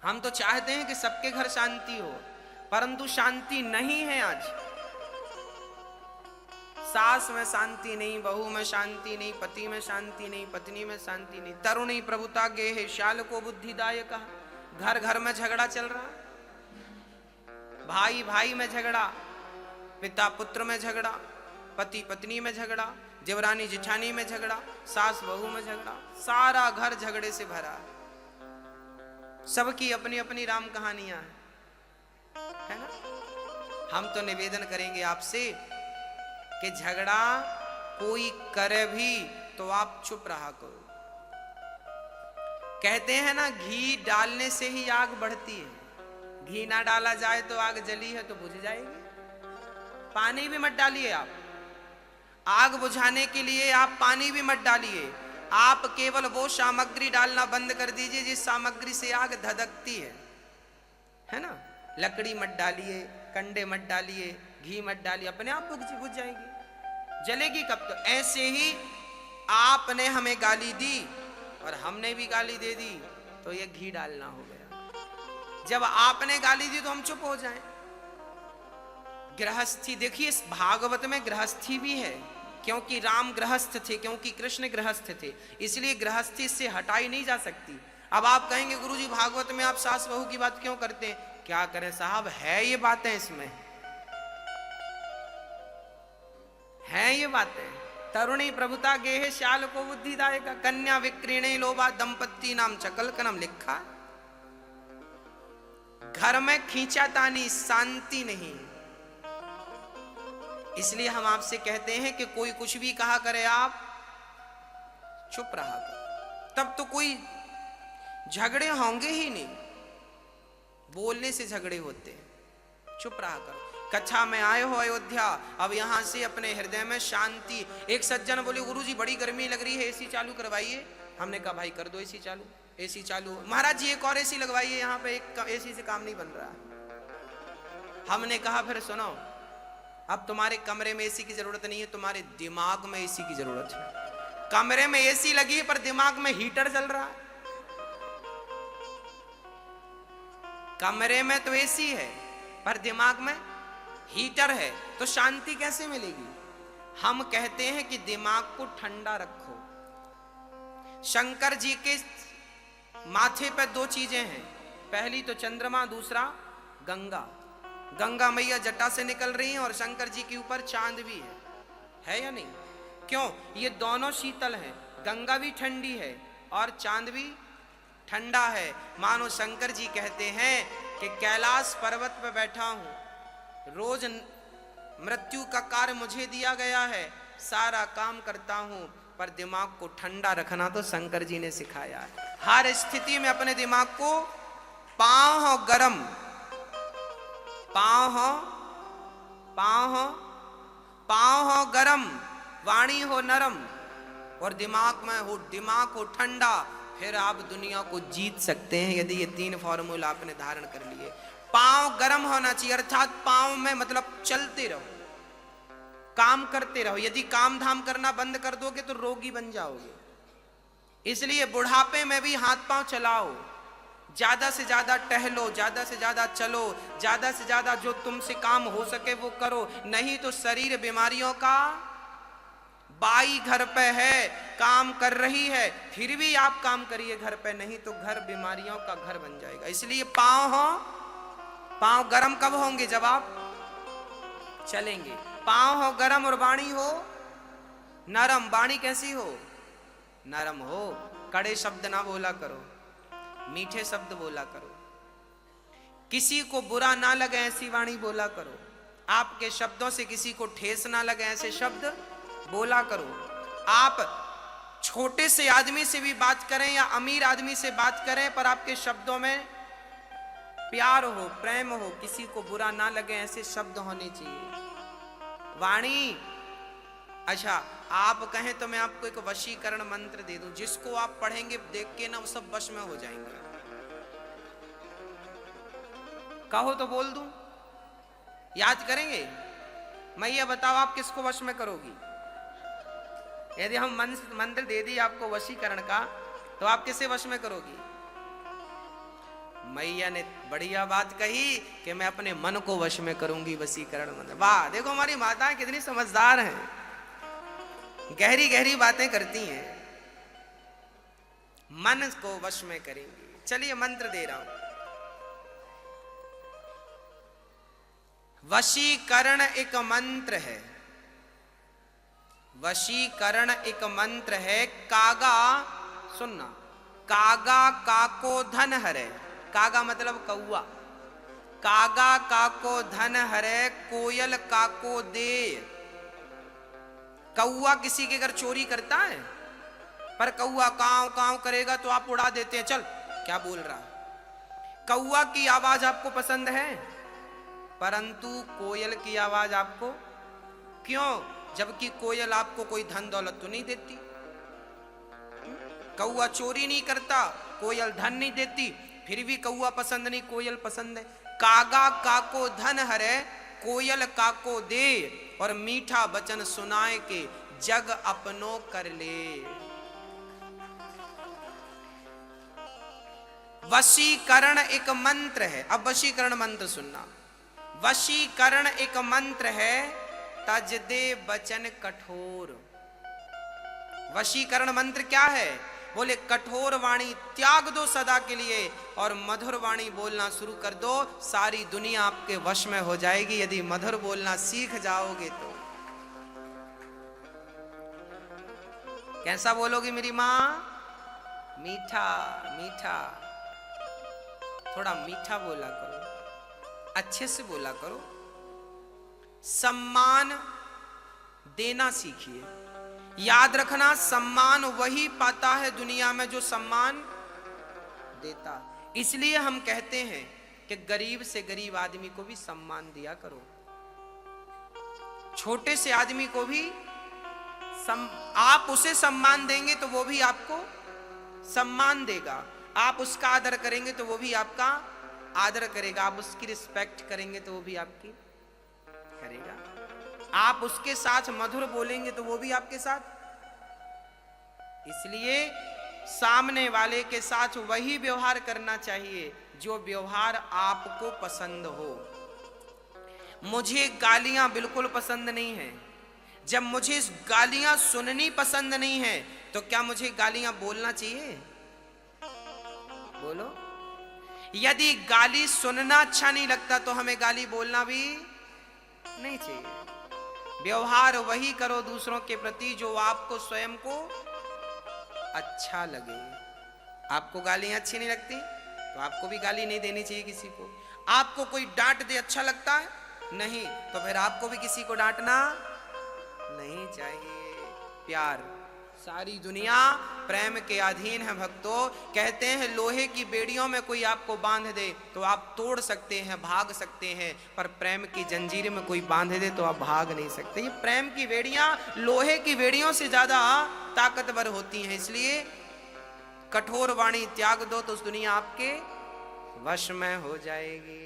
हम तो चाहते हैं कि सबके घर शांति हो, परंतु शांति नहीं है आज। सास में शांति नहीं, बहू में शांति नहीं, पति में शांति नहीं, पत्नी में शांति नहीं। तरुणी प्रभुता गे है श्याल को बुद्धिदायक। घर घर में झगड़ा चल रहा, भाई भाई में झगड़ा, पिता पुत्र में झगड़ा, पति पत्नी में झगड़ा, देवरानी जिठानी में झगड़ा, सास बहू में झगड़ा, सारा घर झगड़े से भरा है। सबकी अपनी अपनी राम कहानियां है ना। हम तो निवेदन करेंगे आपसे कि झगड़ा कोई करे भी तो आप चुप रहा करो। कहते हैं ना, घी डालने से ही आग बढ़ती है। घी ना डाला जाए तो आग जली है तो बुझ जाएगी। पानी भी मत डालिए आप, आग बुझाने के लिए आप पानी भी मत डालिए। आप केवल वो सामग्री डालना बंद कर दीजिए जिस सामग्री से आग धधकती है ना। लकड़ी मत डालिए, कंडे मत डालिए, घी मत डालिए, अपने आप बुझ जाएगी। जलेगी कब? तो ऐसे ही आपने हमें गाली दी और हमने भी गाली दे दी तो ये घी डालना हो गया। जब आपने गाली दी तो हम चुप हो जाएं। गृहस्थी देखिए, इस भागवत में गृहस्थी भी है, क्योंकि राम गृहस्थ थे, क्योंकि कृष्ण गृहस्थ थे, इसलिए गृहस्थी इससे हटाई नहीं जा सकती। अब आप कहेंगे गुरुजी भागवत में आप सास बहू की बात क्यों करते हैं? क्या करें साहब, है ये बातें, इसमें है ये बातें। तरुणी प्रभुता गेहे श्याल को बुद्धिदायक, कन्या विक्रीणे लोभा दंपत्ति नाम चकल कनम लिखा। घर में खींचातानी, शांति नहीं। इसलिए हम आपसे कहते हैं कि कोई कुछ भी कहा करे आप चुप रहा करो, तब तो कोई झगड़े होंगे ही नहीं। बोलने से झगड़े होते हैं, चुप रहा करो। कक्षा में आए हो अयोध्या, अब यहां से अपने हृदय में शांति। एक सज्जन बोले गुरुजी बड़ी गर्मी लग रही है, एसी चालू करवाइए। हमने कहा भाई कर दो एसी चालू। एसी चालू, महाराज जी एक और एसी लगवाइए, यहाँ पे एक एसी से काम नहीं बन रहा। हमने कहा फिर सुनो, अब तुम्हारे कमरे में एसी की जरूरत नहीं है, तुम्हारे दिमाग में एसी की जरूरत है। कमरे में एसी लगी है पर दिमाग में हीटर चल रहा है। कमरे में तो एसी है पर दिमाग में हीटर है, तो शांति कैसे मिलेगी? हम कहते हैं कि दिमाग को ठंडा रखो। शंकर जी के माथे पर दो चीजें हैं, पहली तो चंद्रमा, दूसरा गंगा। गंगा मैया जटा से निकल रही हैं और शंकर जी के ऊपर चांद भी है या नहीं? क्यों? ये दोनों शीतल हैं, गंगा भी ठंडी है और चांद भी ठंडा है। मानो शंकर जी कहते हैं कि कैलाश पर्वत पर बैठा हूं, रोज मृत्यु का कार्य मुझे दिया गया है, सारा काम करता हूं, पर दिमाग को ठंडा रखना तो शंकर जी ने सिखाया है। हर स्थिति में अपने दिमाग को, पांव हो गरम, पांव हो गरम, वाणी हो नरम और दिमाग हो ठंडा, फिर आप दुनिया को जीत सकते हैं। यदि ये तीन फॉर्मूला आपने धारण कर लिए। पांव गरम होना चाहिए, अर्थात पांव में मतलब चलते रहो, काम करते रहो। यदि काम धाम करना बंद कर दोगे तो रोगी बन जाओगे। इसलिए बुढ़ापे में भी हाथ पांव चलाओ, ज्यादा से ज्यादा टहलो, ज्यादा से ज्यादा चलो, ज्यादा से ज्यादा जो तुमसे काम हो सके वो करो। नहीं तो शरीर बीमारियों का, बाई घर पे है, काम कर रही है, फिर भी आप काम करिए घर पे, नहीं तो घर बीमारियों का घर बन जाएगा। इसलिए पांव गरम कब होंगे? जब आप चलेंगे। पांव हो गरम और वाणी हो नरम। वाणी कैसी हो? नरम हो। कड़े शब्द ना बोला करो, मीठे शब्द बोला करो। किसी को बुरा ना लगे ऐसी वाणी बोला करो। आपके शब्दों से किसी को ठेस ना लगे ऐसे शब्द बोला करो। आप छोटे से आदमी से भी बात करें या अमीर आदमी से बात करें, पर आपके शब्दों में प्यार हो, प्रेम हो, किसी को बुरा ना लगे ऐसे शब्द होने चाहिए। वाणी, अच्छा आप कहें तो मैं आपको एक वशीकरण मंत्र दे दूं, जिसको आप पढ़ेंगे देख के ना वो सब वश में हो जाएंगे। कहो तो बोल दूं? याद करेंगे? मैं ये बताओ आप किसको वश में करोगी? यदि हम मंत्र दे दी आपको वशीकरण का, तो आप किसे वश में करोगी? मैया ने बढ़िया बात कही कि मैं अपने मन को वश में करूंगी वशीकरण मंत्र। वाह, देखो हमारी माताएं कितनी समझदार हैं, गहरी गहरी बातें करती हैं, मन को वश में करेंगी। चलिए मंत्र दे रहा हूं। वशीकरण एक मंत्र है, वशीकरण एक मंत्र है। कागा, सुनना, कागा काको धन हरे, कागा मतलब कौआ, कागा काको धन हरे, कोयल काको दे। कौआ किसी के घर चोरी करता है, पर कौआ काव काव करेगा तो आप उड़ा देते हैं, चल क्या बोल रहा। कौआ की आवाज आपको पसंद है, परंतु कोयल की आवाज आपको क्यों? जबकि कोयल आपको कोई धन दौलत तो नहीं देती। कौआ चोरी नहीं करता, कोयल धन नहीं देती, फिर भी कौआ पसंद नहीं, कोयल पसंद है। कागा काको धन हरे, कोयल काको दे, और मीठा वचन सुनाए के जग अपनो कर ले। वशीकरण एक मंत्र है। अब वशीकरण मंत्र सुनना। वशीकरण एक मंत्र है, तज दे वचन कठोर। वशीकरण मंत्र क्या है? बोले कठोर वाणी त्याग दो सदा के लिए और मधुर वाणी बोलना शुरू कर दो, सारी दुनिया आपके वश में हो जाएगी यदि मधुर बोलना सीख जाओगे तो। कैसा बोलोगी मेरी माँ? मीठा मीठा, थोड़ा मीठा बोला करो, अच्छे से बोला करो। सम्मान देना सीखिए। याद रखना, सम्मान वही पाता है दुनिया में जो सम्मान देता। इसलिए हम कहते हैं कि गरीब से गरीब आदमी को भी सम्मान दिया करो, छोटे से आदमी को भी आप उसे सम्मान देंगे तो वो भी आपको सम्मान देगा। आप उसका आदर करेंगे तो वो भी आपका आदर करेगा। आप उसकी रिस्पेक्ट करेंगे तो वो भी आपकी करेगा। आप उसके साथ मधुर बोलेंगे तो वो भी आपके साथ। इसलिए सामने वाले के साथ वही व्यवहार करना चाहिए जो व्यवहार आपको पसंद हो। मुझे गालियां बिल्कुल पसंद नहीं है। जब मुझे गालियां सुननी पसंद नहीं है तो क्या मुझे गालियां बोलना चाहिए? बोलो। यदि गाली सुनना अच्छा नहीं लगता तो हमें गाली बोलना भी नहीं चाहिए। व्यवहार वही करो दूसरों के प्रति जो आपको स्वयं को अच्छा लगे। आपको गालियां अच्छी नहीं लगती तो आपको भी गाली नहीं देनी चाहिए किसी को। आपको कोई डांट दे अच्छा लगता है? नहीं, तो फिर आपको भी किसी को डांटना नहीं चाहिए। प्यार, सारी दुनिया प्रेम के अधीन है भक्तों। कहते हैं लोहे की बेड़ियों में कोई आपको बांध दे तो आप तोड़ सकते हैं, भाग सकते हैं, पर प्रेम की जंजीर में कोई बांध दे तो आप भाग नहीं सकते। ये प्रेम की बेड़ियां लोहे की बेड़ियों से ज्यादा ताकतवर होती हैं। इसलिए कठोर वाणी त्याग दो तो उस दुनिया आपके वश में हो जाएगी।